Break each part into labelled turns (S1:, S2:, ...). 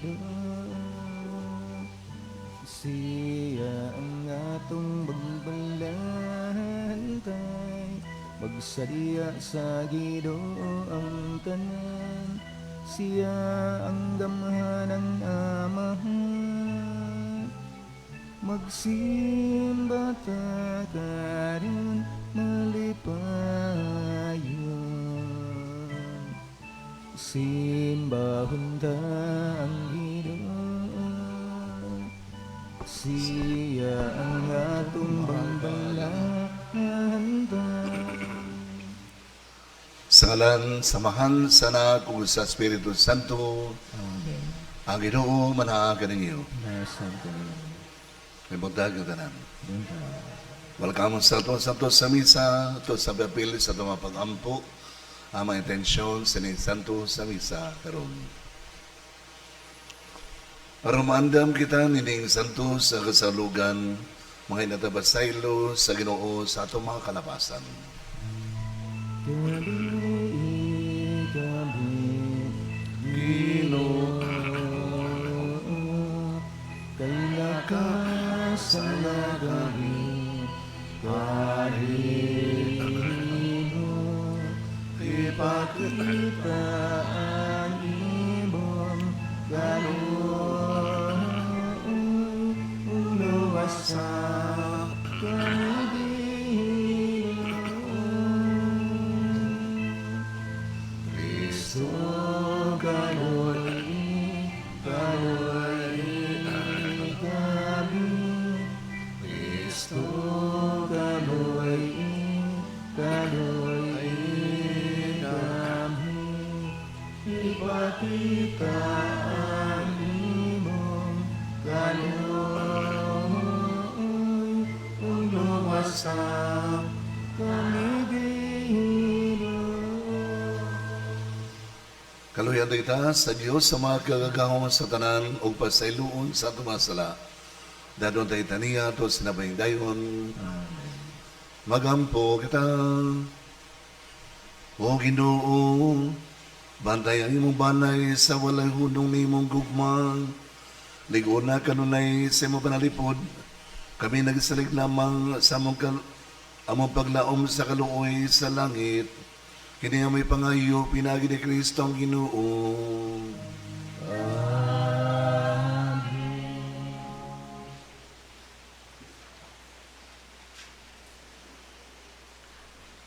S1: Siya ang atong bagbalantay, magsaliya sa Ginoo ang tanan. Siya ang gamhan ng Amahan, magsimba ta karon malipayon. Simbahon ta ang Ginoo, siya ang atong bagbalantay.
S2: Sa ngalan, samahan sa Anak ug sa Espiritu Santo,
S1: Amen.
S2: ang Ginoo manaag kaninyo.
S1: Nasaan ka nila?
S2: May buntag ng tanan.
S1: Bunta.
S2: Welcome sa ito sa misa, ito sa papel sa ito mga pag-ampo, ang mga intensyon sa Santo sa misa karon. Para maandam kita nining Santo sa kasalugan, mga inatabasaylo sa Ginoo sa atong mga kalapasan.
S1: Gabi, Ginoo, kay lakas ang nagabi, Panginoon, ipakita ang imong ganoon, luwasa kami Kristo ganoon, ganoon kami, Kristo ganoon, ganoon kami, ipakita ang imong ganoon, luwasa kami
S2: Kaluyan kita sa Diyos sa mga kagagahong sa tanan o pasayloon sa tumasala. Dadon tayo taniya to sinabayang dayon. Magampo kita. O Ginoo, bantay ang imong banay sa walay hunong nimong gugmang. Ligo na kanunay sa imong panalipod. Kami nagsalig lamang sa among paglaom sa kaluoy sa langit. Kini nga may pangayo, pinagi ni Kristo ang Ginoo.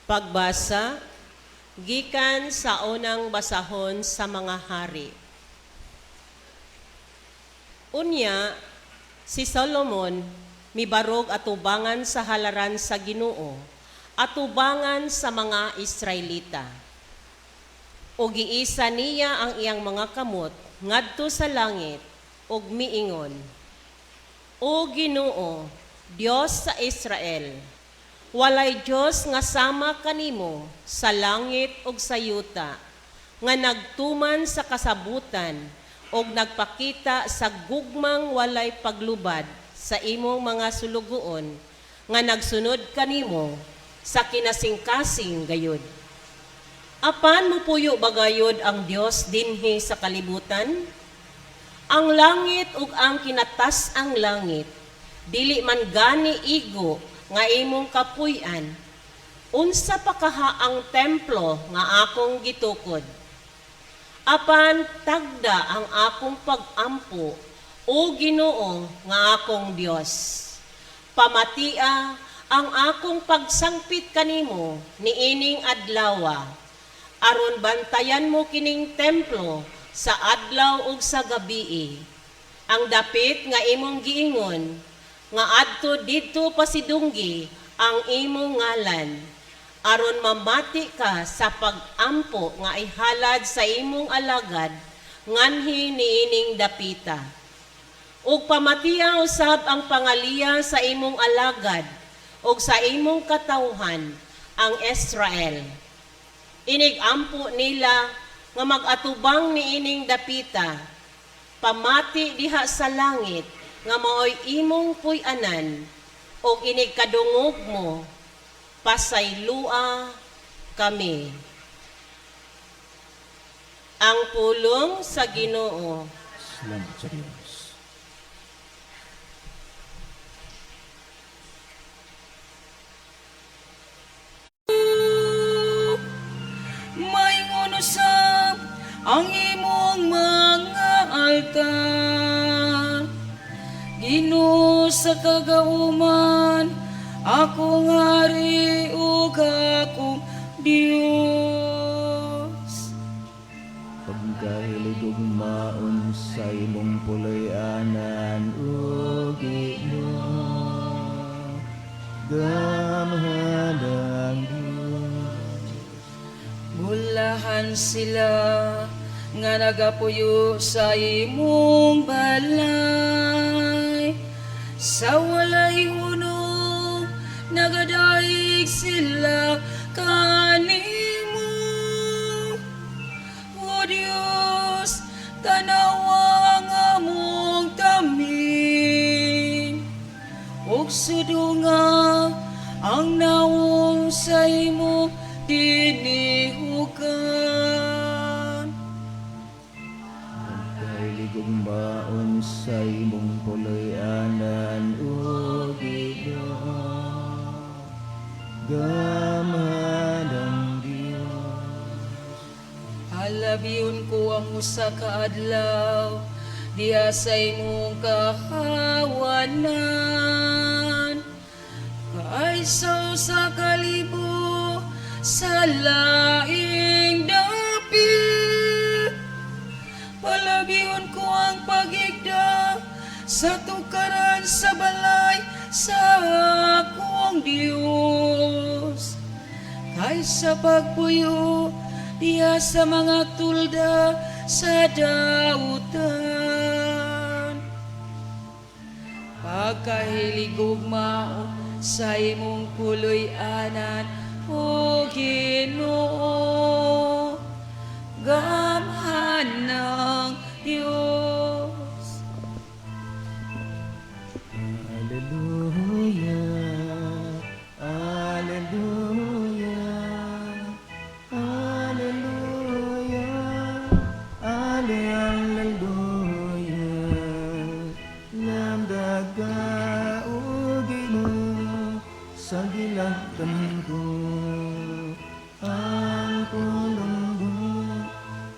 S3: Pagbasa, gikan sa unang basahon sa mga hari. Unya, si Solomon mibarog atubangan sa halaran sa Ginoo, atubangan sa mga Israelita. O giisa niya ang iyang mga kamot ngadto sa langit ug miingon, O Ginoo, Dios sa Israel, walay Dios nga sama kanimo sa langit ug sa yuta, nga nagtuman sa kasabutan ug nagpakita sa gugmang walay paglubad sa imong mga sulugoon, nga nagsunod kanimo sa kinasingkasing gayud. Apan mupuyo ba gayud ang Dios dinhi sa kalibutan? Ang langit ug ang kinatas ang langit, dili man gani igo nga imong kapuy-an. Unsa pa kaha ang templo nga akong gitukod? Apan tagda ang akong pag-ampo, o Ginoo nga akong Dios. Pamatia ang akong pagsangpit kanimo niining adlawa, aron bantayan mo kining templo sa adlaw ug sa gabii. Ang dapit nga imong giingon, nga adto didto pasidunggi ang imong ngalan, aron mamati ka sa pag-ampo nga ihalad sa imong alagad, nganhi niining dapita. Ug pamatiya usab ang pangaliya sa imong alagad, ug sa imong katawhan ang Israel. Inig-ampo nila nga mag-atubang niining dapita, pamati diha sa langit nga maoy imong puy-anan, ug inig kadungog mo, pasaylua kami. Ang pulong sa Ginoo.
S1: Salamat sa Diyos.
S4: Maingon usab ang imong mga altar. Ginoo sa kagauman, akong hari ug akong Dios.
S1: Pagkahilig ug maon sa imong pulayanan o Ginoo, gamhadang Diyos.
S4: Bulahan sila nga nagapuyo sa imong balay. Sa walay hunong nagadaig sila kanimo. O Dios, tanawa nga mong tamin. Ug sudunga ang nawong sa imo tinihukan.
S1: Pagkahilig ug maon sa imong pulayanan o Ginoo, gamhadang Diyos.
S4: Halabiyon ko ang usa ka adlaw diha sa imong kahawanan. Kaaysaw sa kalibo sa laing dapit. Palabiyon ko ang pagigda sa tukaran sa balay sa akong Dios. Kaysa pagpuyo diha sa mga tulda sa dautan. Pagkahilig ug mao sa imong puloy-anan o Ginoo, gamhan ng Dios.
S1: Hallelujah, hallelujah, hallelujah, hallelujah. Lamdaga o Ginoo sa gilagdan ko, ang pulong mo,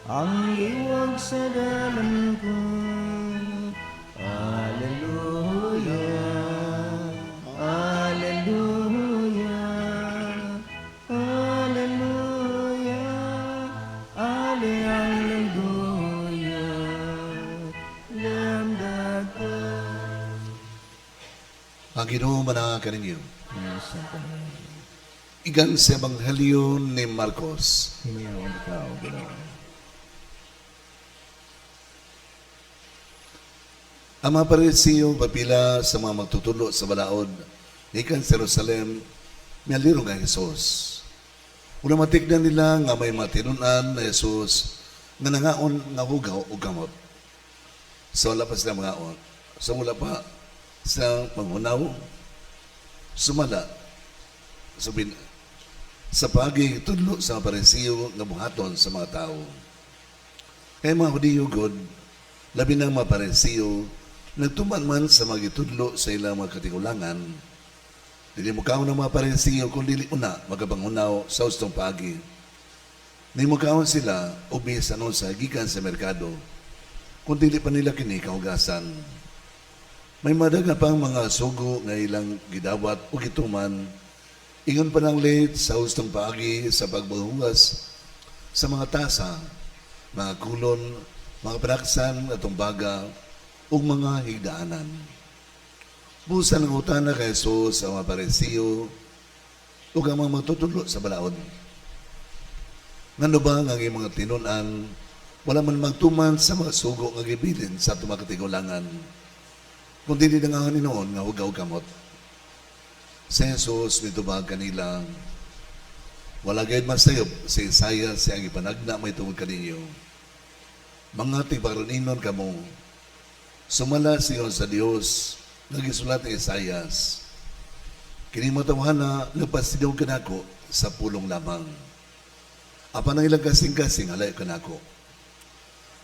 S1: ang iwag sa dalan ko. Hallelujah, hallelujah, hallelujah, hallelujah. Lamdaga.
S2: Ang Ginoo mananga kaninyo.
S1: Minsan ka na.
S2: Igan sa Ebanghelyo ni Marcos.
S1: Hiniyawan ikaw, Ginoo.
S2: Ang mga Parisiyo papila sa mga magtutulo sa balaod ikan sa Jerusalem mialiro nga Jesus. Una matignan nila nga may matinunan na Jesus nga nangaon nga hugaw o gamot. So wala pa sila mangaon. So wala pa sa pangunaw, sumala, sa pagitudlo sa mga Parisiyo nga buhaton sa mga tao. Kaya mga Hudiyo God, labi ng mga Parisiyo, nagtuman man sa magitudlo sa ilang mga katigulangan. Dili mo kaon ng mga Parisiyo kung dili una magabangunaw sa ustong pagi. Ni mo kaon sila ubis anon sa gikan sa merkado kung dili pa nila kini kahugasan. May madaga pang mga sugo nga ilang gidawat o gituman ingon pa ng late sa ustong pagi sa pagbuhugas sa mga tasa, mga kulon, mga panaksan at baga ug mga higdaanan. Busa ng utana kay Jesus sa mga Parisiyo ug ang mga magtutudlo sa balaod. Ngano ba nga mga tinunan wala man magtuman sa mga sugo nga gibilin sa atong mga katigulangan kung dili na nga noon nga hugaw kamot. Sa Jesus nitubag kanila wala gayud masayop sa Isaias ang ipanagna may tungod kaninyo. Mga tigpagraninon kamo sumala siyon sa Dios nagisulat ni Isaias. Kini matawhana nagpasidong kanako sa pulong lamang. Apan ang ilang kasing-kasing halay kanako.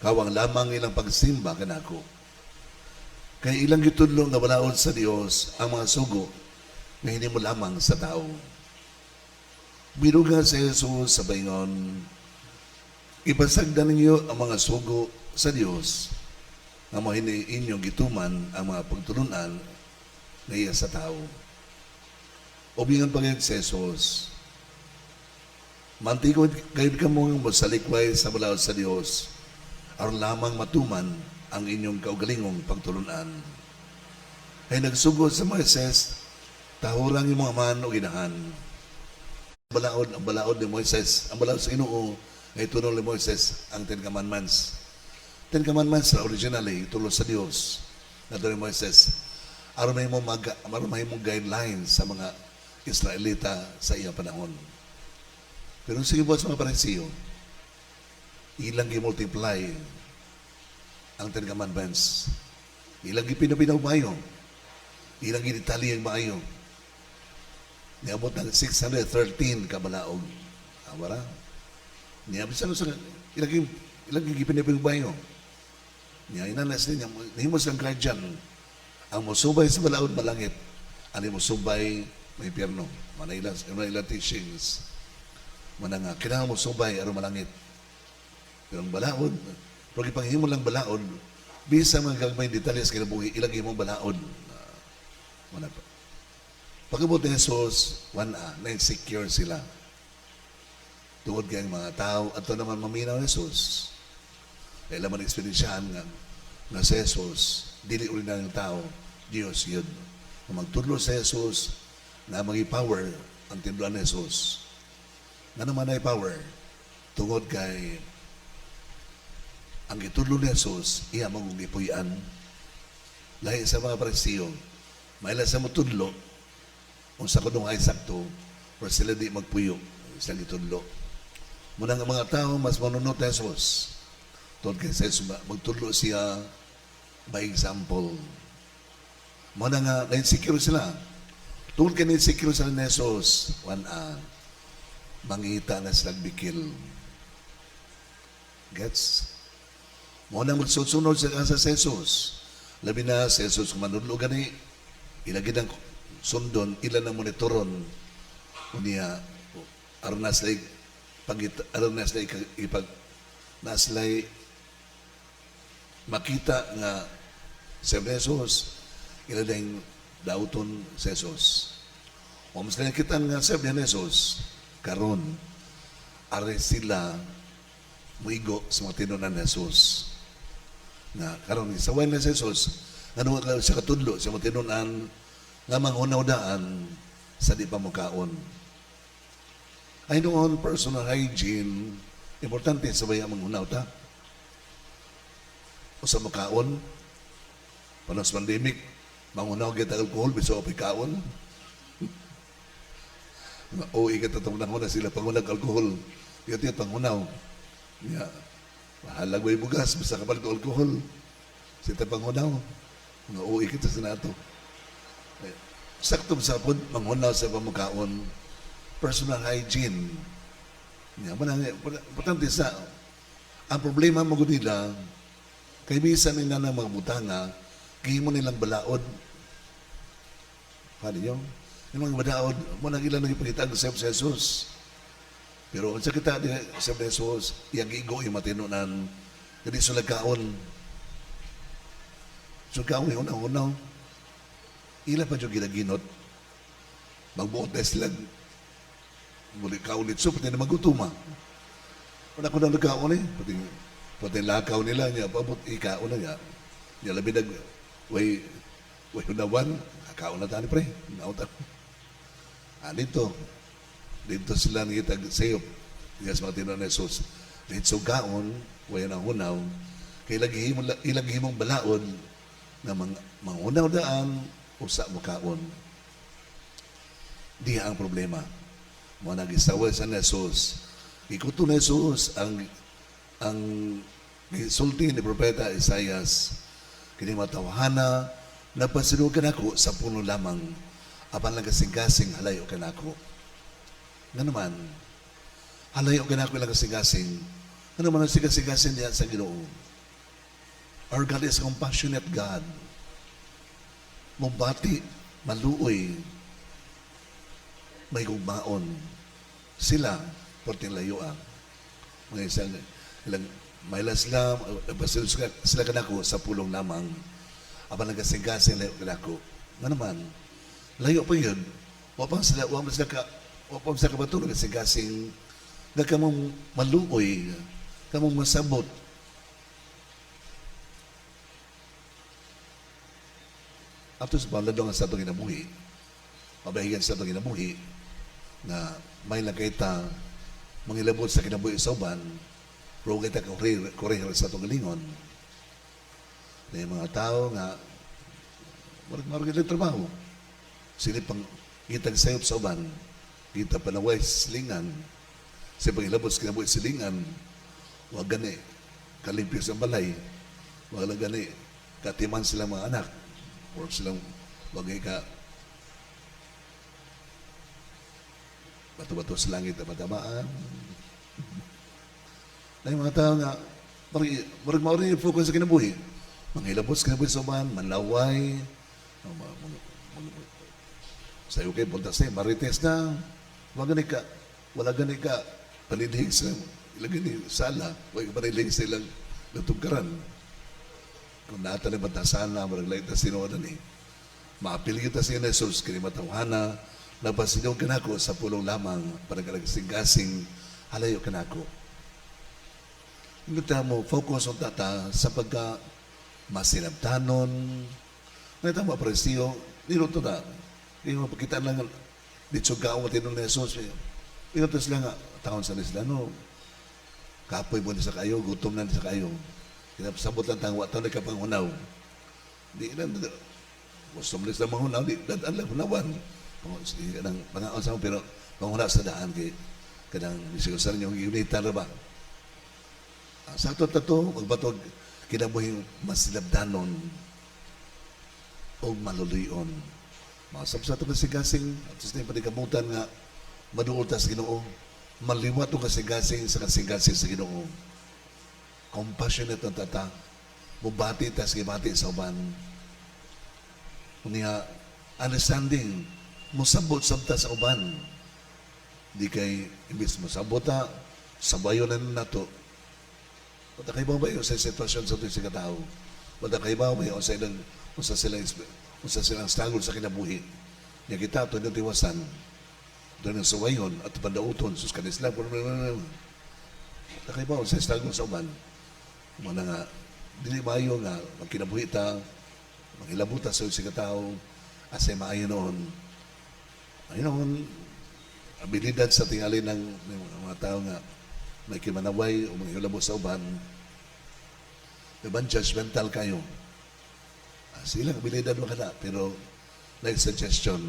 S2: kawang lamang ilang pagsimba kanako. Kay ilang gitudlo nga balaod sa Dios ang mga sugo nga hindi mo lamang sa tao. Biruga sa Jesus sa baingon, ipasagdan ninyo ang mga sugo sa Dios nga mo hindi inyong gituman ang mga pagtulunan na iya sa tao. Ubingan pa ngayon sa Jesus, mantikod kayo ka mong masalikway sa balaod sa Dios, aron lamang matuman ang inyong kaugalingong pagtulunan. Ay nagsugod sa Moises, tahurang yung mga man o ginahan. Ang balaod ni Moises, ang balaod sa Ginoo ay tunol ni Moises ang Ten Commandments. Ten Commandments na originally tulo sa Dios na doon ni Moises. Aron may mong guidelines sa mga Israelita sa iyang panahon. Pero sige po sa mga Parisiyo, ilang i-multiply ang Ten Commandments. Ilang ipinapinaw maayo. Ilang initaliyang maayo. Niabot ng 613 kabalaog. Awara. Niabot sa ilang ipinapinaw maayo. Niya inanas niya, nihimos ang kradyan. Ang musubay sa balaod malangit. Ang musubay may impyerno. Manailang teachings. Manang kailangan musubay aron malangit. Pero ang balaod, pero ipanghimo lang balaod, bisa mga gagmay detalye sa kinabuhi, ilang imong balaod. Pagkabot ni Jesus, na-insecure sila. Tungod kayang mga tao, at ito naman maminaw ni Jesus. Kaya laman ekspedisyahan nga sa Jesus, dili ulit na ng tao, Diyos yun. Kung magtudlo sa Jesus, na magi-power ang tinduan ni Jesus. Nga naman ay power, tungod kay ang itudlo ni Jesus, iya mong gipuyan. Lahi sa mga Parisiyo, maila sa mutudlo, kung sa kunong ay sakto, or sila di magpuyo, sila itudlo. Muna nga mga tao, mas manunod ni Jesus. Tungod kay Jesus, magtudlo siya by example. Muna nga, na-insecure sila. Tungod kay na-insecure sila ni Jesus, mangita na silang bikil. Gets? Muna magsusunod sa Jesus. Labi na sa Jesus, kung manunlo gani, ilagin ang sundon, ilan ang monitoron. Niya, aron na sila makita nga sa Jesus, ilan na yung dauton sa Jesus. O mas nakita nga sa Jesus, karon, are sila muigo sa mga tinunan ni Jesus. Na karon isaway na si Jesus, ano nga sa katudlo sa mga tinunan nga manghunaw daan sa di pa mukaon. Ay noon, personal hygiene, importante sa baya manghunaw ta. O sa mukaon, panos pandemic, manghunaw kita alcohol, biso o pikaon. O ikatatong na sila pangunag alcohol, ito panghunaw. Yeah. Mahalag may bugas, basta kapal ko alkohol. Sita pangunaw. Nga uwi kita sa nato. Sakto sa pod, mangunaw sa pamukaon. Personal hygiene. Yeah, importante sa, ang problema mo nila, kay bisan nila ng mga butanga, kaya mo nilang balaod. Paano yun? Yung mga balaod, muna ilan nang ipakita sa Jesus. Pero sa kita sa Jesus, yung igo yung matinunan, hindi sila kaon. So kaon yung unaw-unaw. Ila pa yung ginaginot. Magbuot na sila. Muli kaon nito, pati na magutuma. Wala ko na nagkaon eh. Pati lakaw nila niya, pabot ikaon na niya. Niya labi way unawan, kaon na tani pre. Nautan. Dito sila nangitag sayop. Yes, mga tinunan ni Jesus. Dito gaon, waya na hunaw. Kay ilagihimong balaod na mangunaw daan o sa mukaon. Di ang problema. Mga nag-isaway sa Jesus. Ikuto na Jesus ang sulti ni Propeta Isaias. Kini matawhana, napasinugan ako sa puno lamang. Apan lang kasing-kasing halayo ka na ako. Nga naman, halayo ka na ako lang kasing-kasing. Nga naman ang sigasing-kasing niya sa Ginoo. Our God is a compassionate God. Mubati, maluoy, may gugmaon. Sila, porting layuan. Mga isang, ilang, may laslam, sila kanako sa pulong lamang. Aba nagkasigasing layo kanako. Nga naman, layo pa yun. Wapang sila kabatulog nagkasigasing nga kamong maluoy, kamong masabot. Ato sa paladong sa itong ginabuhi, mabahigan sa itong ginabuhi, na may nakita mangilabot sa kinabuhi sa uban, pero kita kurihir sa itong galingon. Na yung mga tao nga, marag ilang trabaho. Sila pang kitag sayop sa uban, kita panaway silingan, sa pangilabot sa kinabuhi silingan, wag gani, kalimpyo sa balay, wag gani, katiman silang mga anak, or silang bagay ka bato-bato sa langit na matamaan. Na yung mga tao nga marag mauri yung focus sa kinabuhi, manghilabot sa kinabuhi sa uban, manlaway, sayo kayo punta sa'yo, marites na, wala gani ka panilhig sa ilagay ni sala, wala panilhig sa ilang natugkaran. Kung natin ang batasan na maraglayit na sinuwanan maapil kita siya na Jesus, kini matawhana, napasinong kanako sa pulong lamang, para kalagsingasing halayo kanako. Ngita mo, focus on tata sa pagka masinabtanon, ngita mo, apresiyo, niluto na, hindi mo pakita lang, dito gaong tinong na Jesus, niluto sila nga, taon sa nisla, no, kapoy mo na sa kayo, gutom na sa kayo, kinapasabot lang tangwa, taon na kapangunaw. Di na, gusto mo na mangunaw, di dadaan lang hunawan. Kanang pangaon sa mo, pero pangunaw sa daan, kanang misigusan niyo, unita na ba? Sa ato-tato, magbatog, kinabuhing masilabdanon o maluluyon. Masabsa ito kasigasing, at sa yung panikamutan nga, maduol ta sa Ginoo, maliwat o kasigasing sa kasigasing sa Ginoo. Compassionate ang tata. Mubati tas gibati sa uban. Unya understanding musabot sabta sa uban. Di kay imbis musabot ta sabayon na nato. Wala kay babayo sa sitwasyon sa tuwing katao. Wala kay babayo sa ilang usa silang struggle sa kinabuhi. Nya kita to ng tiwasan. Doon ang suwayon at pandauton sus kanisla. Wala kay babayo sa struggle sa uban. Mga nga, dili maayo nga, magkinabuhita, maghilabuta sa si katao, asay maayo noon. Ayun noon, abilidad sa tingali ng mga tao nga, may kimanaway o maghilabot sa uban, diba judgmental kayo. Silang abilidad mo ka na, pero like suggestion,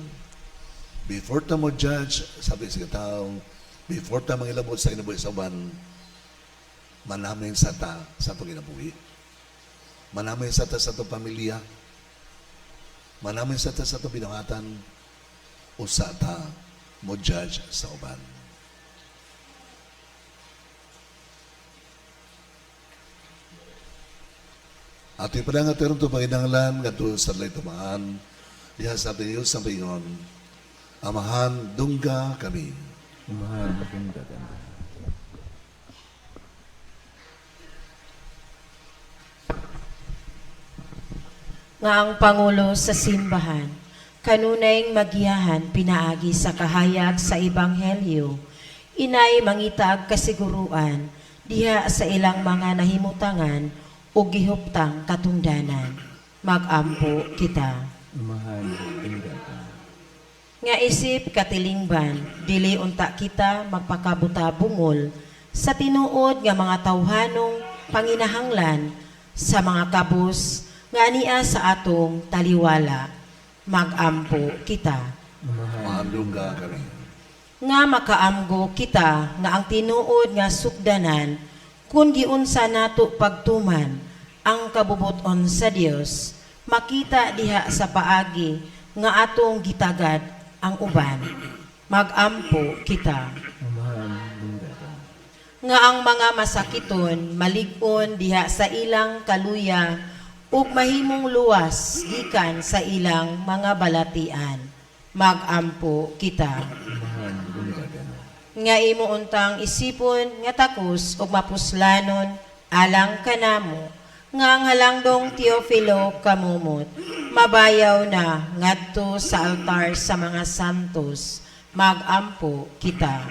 S2: before ta mo judge, sabi si katao, before ta manghilabot sa kinabuhi sa uban, manamin sa ta sa itong kinabuhi. Manamin sa ta sa itong pamilya. Manamin sa ta sa itong binawatan. O sa ta mo judge sa uban. At ipadang at meron ito panginanglan nga ito sa laytamaan. Diha sa ating Diyos sa Panginoon. Amahan, dungga kami.
S1: Umahan, maganda ka.
S5: Nga ang Pangulo sa simbahan, kanunay magiyahan pinaagi sa kahayag sa Ebanghelyo, inay mangitag kasiguruan, diha sa ilang mga nahimutangan o gihuptang katungdanan. Magampo kita.
S1: Umahan, maganda ka.
S5: Nga isip katilingban, dili unta kita magpakabuta bungol sa tinuod nga mga tawhanong panginahanglan sa mga kabus nga niya sa atong taliwala. Magampo kita.
S2: Mahandungga kami.
S5: Nga makaamgo kita nga ang tinuod nga sukdanan kun giunsa nato pagtuman ang kabubuton sa Dios, makita diha sa paagi nga atong gitagad ang uban. Magampo kita.
S1: Umahan, maganda ka.
S5: Nga ang mga masakiton, malig-on diha sa ilang kaluya, ug mahimong luwas gikan sa ilang mga balatian. Magampo kita. Nga imo untang isipon nga takos ug mapuslanon alang kanamo nga ang halangdong Teofilo kamumot mabayaw na ngadto sa altar sa mga santos. Magampo kita.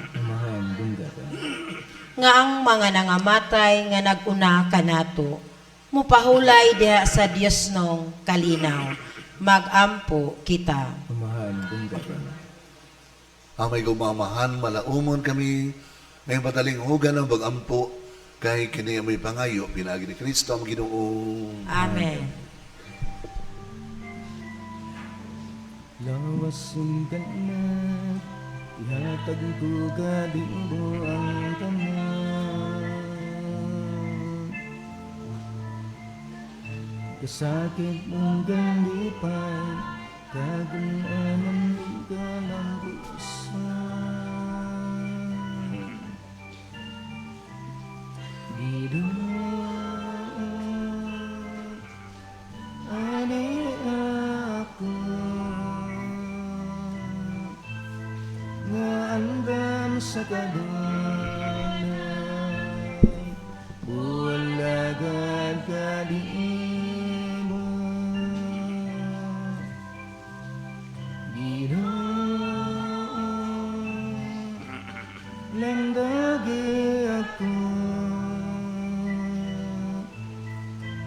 S5: Nga ang mga nangamatay nga naguna kanato mupahulay diha sa Dios nong kalinaw. Magampo kita.
S2: Amay gumamahan, malaumon kami, ngayong madaling hugan ang bagampo, kay kini amoy pangayo, pinagi ni Kristo ang Ginoo.
S5: Amen.
S1: Lawas sundan na, ihatag ko kadibo ang tanan. Kasakit mong gandipay, kagunanan ka ng busan. Ginoo, ani ako, nga andam sa kadunay, buwalagan ka di mo. Ginoo, landagi ako,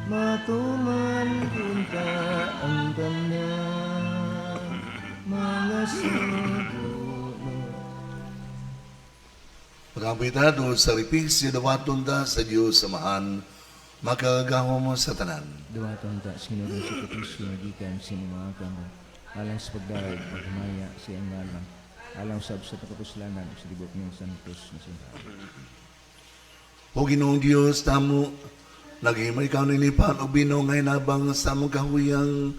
S1: matuman kunta ang tanan, mga sugo.
S2: Pagkapitado sa ripis, dawaton da sa Diyos samahan, makagagawa mo sa tanan.
S1: Duwaton ta sinurong sa Kristo nga gikan sa mga kamo, alang sa pagdarag pagmaya sa iyang ngalan, alang sa kapuslanan sa libot ng santos na simbahan.
S2: O Ginoong Diyos, tamo, naghimay ka nilipan o binongay nabang sa mong kahuyang,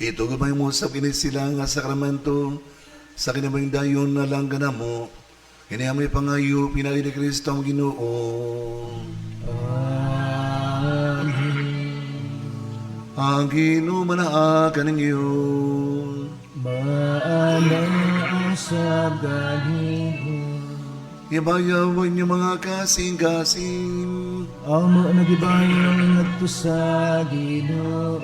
S2: ito gamay mo sa pinisila nga sakramento, sa kinabang dayon na lang ganamo, kiniyamay pangayo, pinali ni Kristo ang Ginoo. Ang Ginoo manaakan ninyo.
S1: Maalang ang sabganiho,
S2: Ibayawan niyo mga kasing-kasing.
S1: amo nagibayang ngadto sa Ginoo.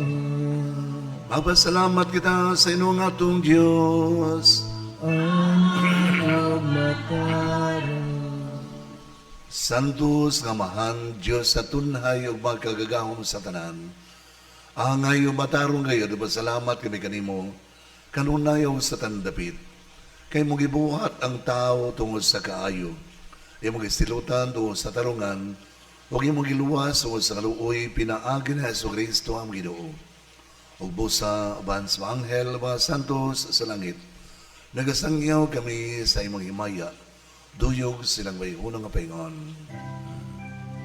S2: Magpasalamat kita sa inong atong Diyos.
S1: Ang matara,
S2: Santos nga mahan Diyos sa tunhay ug magkagagahom sa tanan. Angayo matarong kayo, salamat kami kanimo. Kanunayaw sa tandapit. Kay mong gibuhat ang tao tungod sa kaayo. Imong istilutan tungod sa tarungan. Huwag imong giluwas tungod sa kaluoy pinaagi na Hesus Kristo ang Ginoo. Ug busa ban sa anghel ba santos sa langit. Nagasangyaw kami sa imong himaya. Duyog silang may unang paingon.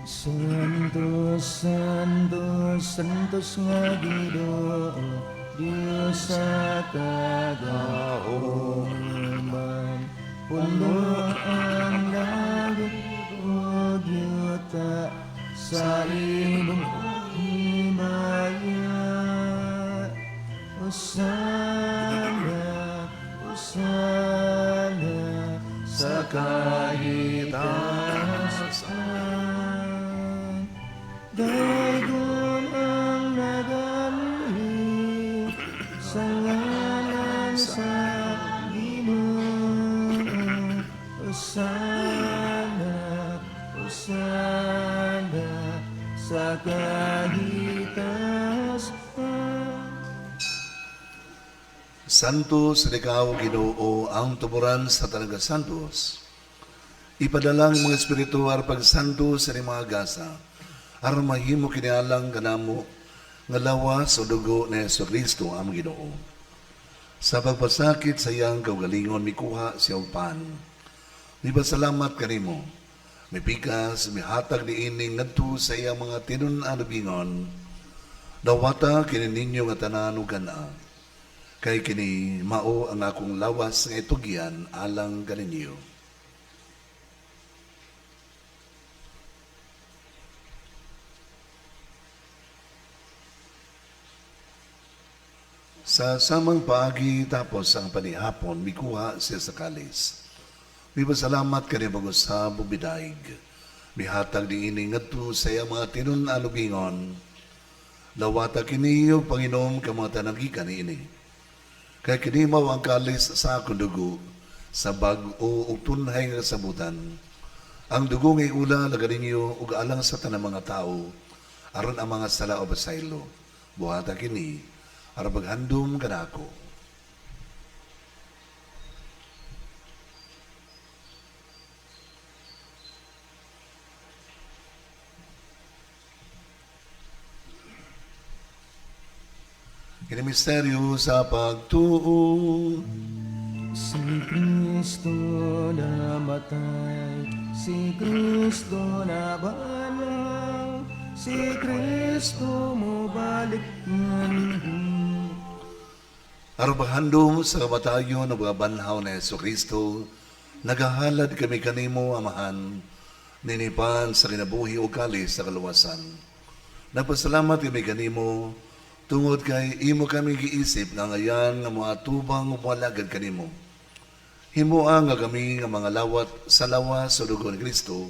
S1: Santos, Santos, Santos nga Ginoo, Diyos sa kagahoman. Puno ang langit o yuta sa imong himaya. Osana, Osana sa kahitasan. Daygon ang naganli sa ngalan sa Ginoo. Osana, Osana sa kahitasan.
S2: Santos, ikaw, Ginoo, ang tuburan sa talaga santos. Ipadalang mga espiritu arpag santos sa mga gasa, aron mahimo kinialang kanamo, nga lawas o dugo ni Hesus Kristo ang Ginoo. Sa pagpasakit sa iyang kaugalingon, mikuha siya upan. Di ba salamat kanimo? May pikas, may hatag ni ining ngadto sa iyang mga tinun-anubingon. Dawata kini ninyo nga tanan ug kana. Kay kini mao ang akong lawas nga itugyan alang kaninyo. Sa samang paagi tapos ang panihapon, mikuha siya sa kalis. Mipasalamat ka ni Bagusab o bidaig. Mihatag di ini ngadto sa iya mga tinun-alubingon. Lawata kiniyo, Panginoon, kamata nagikan ini. Kaya kinimaw ang kalis sa akong dugo, sa bag-o ug tunhay nga sabutan. Ang dugo ngay ula laga ninyo ug alang sa tanang mga tao, aron ang mga sala o basaylo. Buhata kini, aron paghandom kanako. Kini misteryo sa pagtuo.
S1: Si Kristo namatay, si Kristo nabanang, si Kristo mo balik ng
S2: Aron paghandom sa kamatayon ng mga banhaw na Yesu Kristo, nagahalad kami kanimo, Amahan, ninipan sa kinabuhi o kalis sa kaluwasan. Nagpasalamat kami kanimo, tungod kay imo kami giisip nga ngayan nga mga tubang umalagad kanimo. Himua nga kami nga mga lawat sa lawas sa dugo ni Kristo,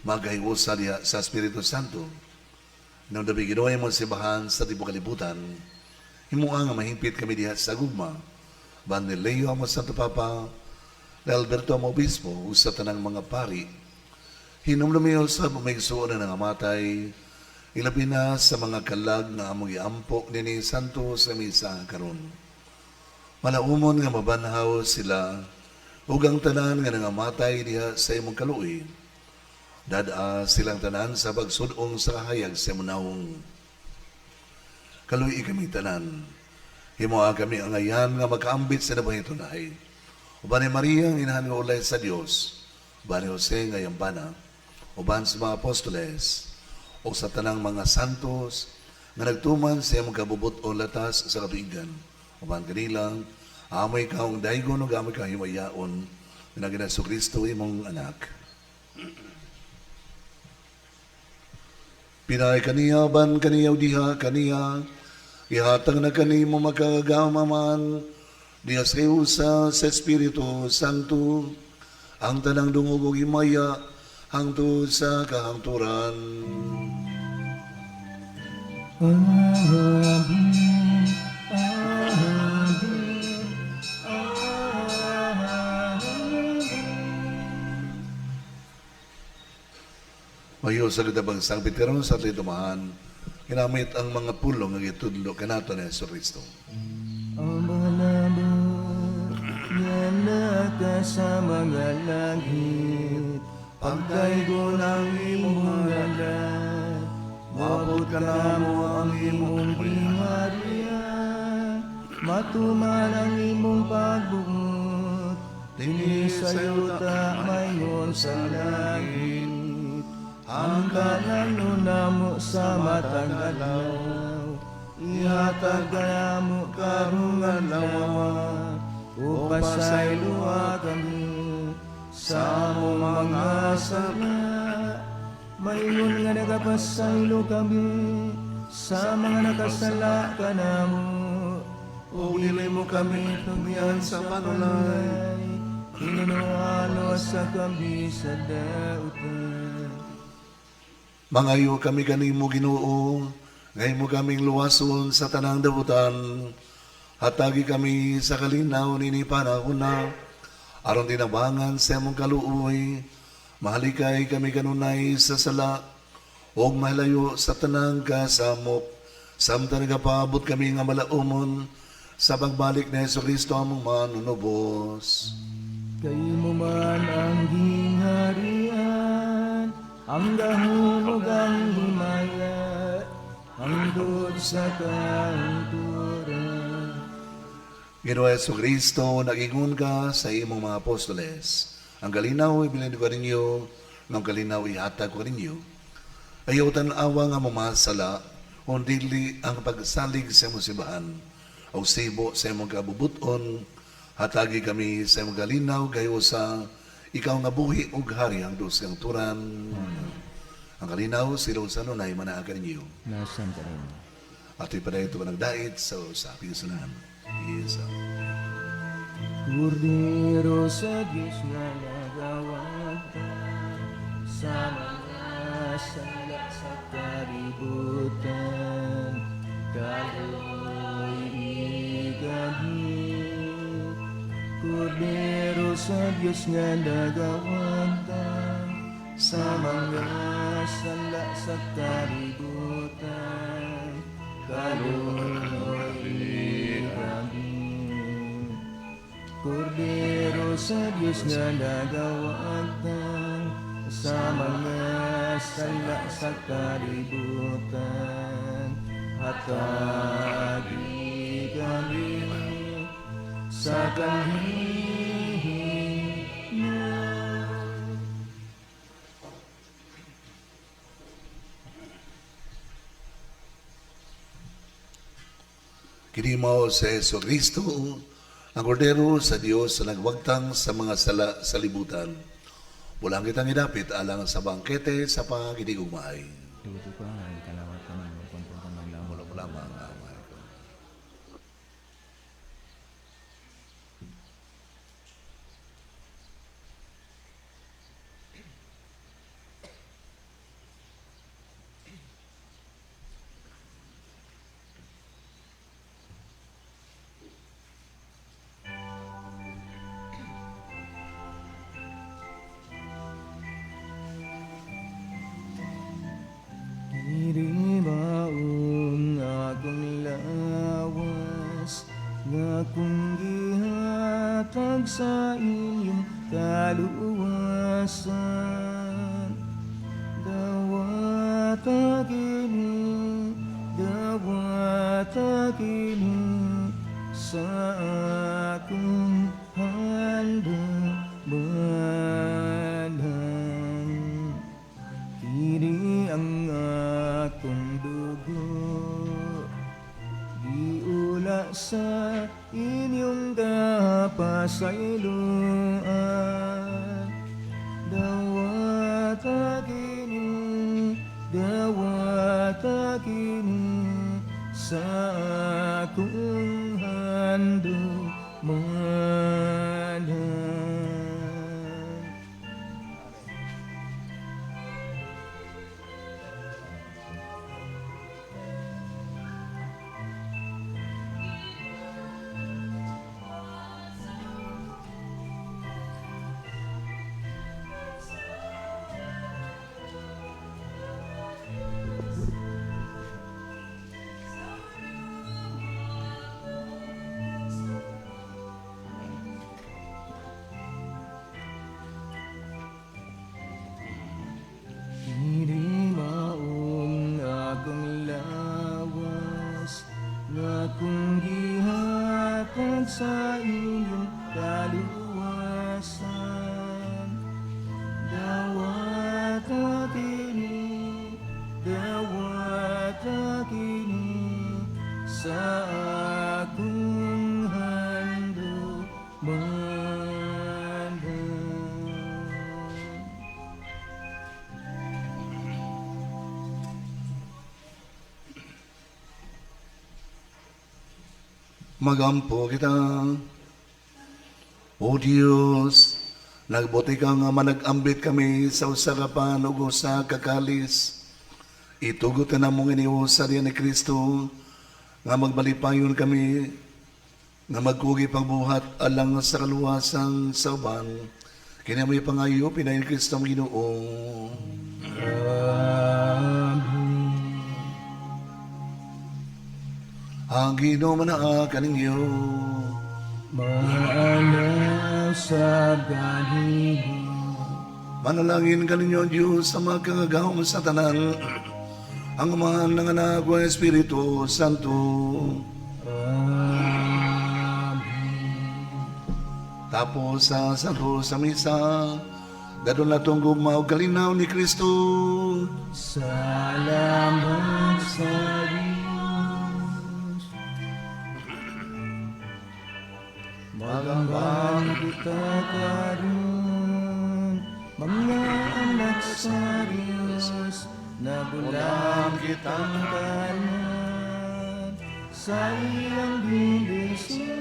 S2: magahiusa diha sa Espiritu Santo. Nang dabi ginoy mo sibahan sa tibuok kalibutan, himua nga mahimpit kami diha sa gugma. Ban ni Leo ang Santo Papa, ni Alberto ang Obispo, sa tanang mga pari, hinumlumiyo sa pamigsuon na nangamatay, ilabi na sa mga kalag na among iampok nini Santo sa misa karon. Malaumon nga mabanhaw sila ug ang tanan nga nangamatay diha sa imong kaluoy. Dada silang tanan sa pagsudong sa kahayag sa munahong. Kaluoy kami tanan. Himuha kami ang ngayan nga makaambit sa nabahay tunay. Uban ni Maria ang inahan nga ulay sa Dios. Uban ni Jose nga yambana. Uban sa mga apostoles o sa tanang mga santos na nagtuman sa iyong kabubot o latas sa katuigan. Uban kanilang, amoy kaong daigon o amoy kang himayaon na Ginoong Kristo imong anak. Pinay kaniya, ban kaniya, diha kaniya, ihatang na kanimo makagamaman, diha sa iusa sa Espiritu Santo, ang tanang dungog o himaya, hangtod sa kahangturan.
S1: Amen, amen, amen.
S2: Mayo sa litabang sangbit karon sa atlay tumahan, ginamit ang mga pulong nga gitudlo kanato ni Yesu Kristo.
S1: Ang malabot yan naka sa mga langit, pagkaigo ng imong ngalan, mabot ka na mo ang imong bingharian, matuman ang imong pagbungot, dini sa yuta mayon sa langit, ang kanan namo sa matang adlaw, ihatag ka mo karungan lawa, upasayloa kami sa among mga sala. Maingon nga nagapasaylo kami sa mga nakasala ka namo, o nilay mo kami tugyan sa panulay, inunualo sa kami sa dautan.
S2: Mangayo kami kanimo Ginoo, ngay mo kaming luwason sa tanang dabutan, hatagi kami sa kalinaw nini panahon na, aron tinabangan sa imong kaluoy, mahalikay kami kanunay sa sala, o mahalayo sa tanang kasamok, samtang nagapabot kami nga malaumon, sa pagbalik ni Yesu Kristo among manunubos.
S1: Kay mo man ang gingharian, ang dahulog ang himaya, ang dod sa kahangturan.
S2: Ginoo Yesu Kristo, nagingon ka sa imong mga apostoles. Ang kalinaw, ibilin ko ninyo, ng kalinaw, ihatag ko ninyo. Ayaw tanawa nga mamasala, dili ang pagsalig sa imong simbahan, o sibo sa imong kabubuton, hatagi kami sa imong kalinaw, gayo sa ikaw nga buhi ug hari ang dos kang turan. Ang kalinaw, silaw sa nunay, manaakan ninyo.
S1: Nasaan ka rin?
S2: at ipaday ito nagdait sa usaping sunan. Isa.
S1: Kordero sa Diyos nga nagawad sa mga sala sa kaributan, kaloy igahit. Kordero sa Diyos nga nagawad sa mga sala sa kaributan, kaloy igahit. Kordero sa Diyos nga nagawad sa mga sala sa kaributan, hatagi kami sa kahihingan.
S2: Kini mao sa Hesus Kristo, ang kordero sa Dios sa nagwagtang sa mga sala sa libutan. Walang kitang idapit alang sa bangkete sa pagkidigugmaay.
S1: Tuto ka ang kalawat ka man, magpunta ka man lang.
S2: Wala mo lamang amay ko.
S1: Iribaong akong lawas, nga kung gihatag sa inyong kaluwasan. Dawata kini sa akong handamanan. Kini ang akong dugo, giula sa inyong kapasayloan. Dawata kini sa akong handamanan. Iribaong akong lawas, nga kung gihatag sa inyong kaluwasan. Dawata kini sa akong handamanan.
S2: Magampo kita, O Diyos, nagbuti ka nga manag-ambit kami sa usa ka pan ug usa ka kalis. Itugot na mong iniusa diyan ni Kristo, nga magbalipayon kami, nga magkugi pagbuhat alang sa kaluwasan sa uban. Kini may pangayo, pinayin Kristo ang Ginoo. Ang Ginoo manaa kaninyo.
S1: Maalaw sa galibo,
S2: Manalangin kaninyo, Diyos, sa mga kagagawang sa tanan, ang mahal ng anak ng Espiritu Santo. Tapos sa santo sa misa, dadon na itong gugma o kalinaw ni Kristo.
S1: salamat sa Diyos. Magambang kita karon, mga anak sa Diyos, na bulang kitang kanan. sa iyang bendisyon.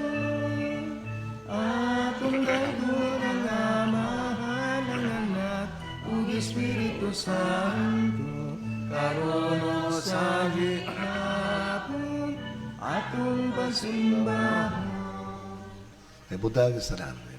S1: Atong gayud ang Amahan, ang Anak, ug Espiritu Santo, karon o sa gihapon, atong pagsimbahan.
S2: Ay budag sa namin.